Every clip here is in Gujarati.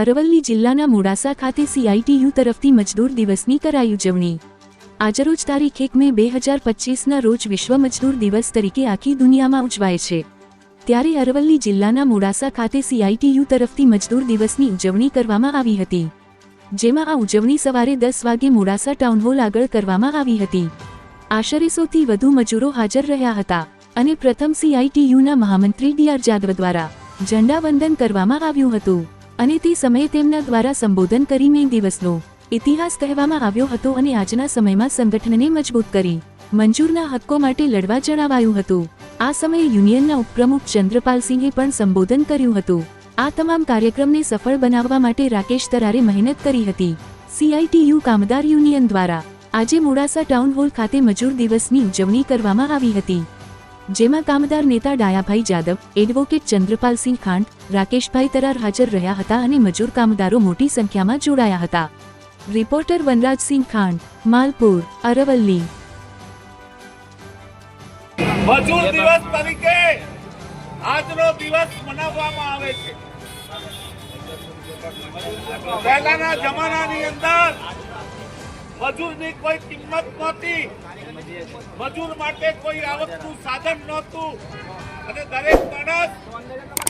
અરવલ્લી જિલ્લાના મોડાસા ખાતે CITU તરફથી મજદૂર દિવસની કરાઈ ઉજવણી। આજરોજ તારીખ 1 મે 2025ના રોજ વિશ્વ મજદૂર દિવસ તરીકે આખી દુનિયામાં ઉજવાય છે। ત્યારે અરવલ્લી જિલ્લાના મોડાસા ખાતે CITU તરફથી મજદૂર દિવસની ઉજવણી કરવામાં આવી હતી, જેમાં આ ઉજવણી સવારે 10 વાગે મોડાસા ટાઉન હોલ આગળ કરવામાં આવી હતી। આશરે 100 થી વધુ મજૂરો હાજર રહ્યા હતા અને પ્રથમ CITUના મહામંત્રી DR જાદવ દ્વારા ઝંડાવંદન કરવામાં આવ્યું હતું અને તે સમયે તેમના દ્વારા સંબોધન કરી મે દિવસનો ઇતિહાસ કહેવામાં આવ્યો હતો અને આજના સમયમાં સંગઠનને મજબૂત કરી મંજૂરના હક્કો માટે લડવા જણાવાયું હતું। આ સમયે યુનિયનના ઉપપ્રમુખ ચંદ્રપાલસિંહે પણ સંબોધન કર્યું હતું। આ તમામ કાર્યક્રમને સફળ બનાવવા માટે રાકેશ તરારે મહેનત કરી હતી। CITU કામદાર યુનિયન દ્વારા આજે મોડાસા ટાઉન હોલ ખાતે મજૂર દિવસની ઉજવણી કરવામાં આવી હતી, જેમાં કામદાર નેતા ડાયાભાઈ જાદવ, એડવોકેટ ચંદ્રપાલસિંહ ખાંટ, રાકેશભાઈ તરાર હાજર રહ્યા હતા અને મજૂર કામદારો મોટી સંખ્યામાં જોડાયા હતા। રિપોર્ટર વનરાજસિંહ ખાંટ, માલપુર, અરવલ્લી। મજૂર દિવસ તરીકે આજનો દિવસ મનાવવામાં આવે છે। પહેલાના જમાનાની અંદર મજૂરની કોઈ કિંમત નહોતી, મજૂર માટે કોઈ આવકનું સાધન નહોતું અને દરેક માણસ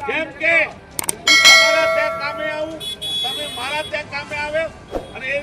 જેમ કે હું તમારા ત્યાં કામે આવું, તમે મારા ત્યાં કામે આવે અને એ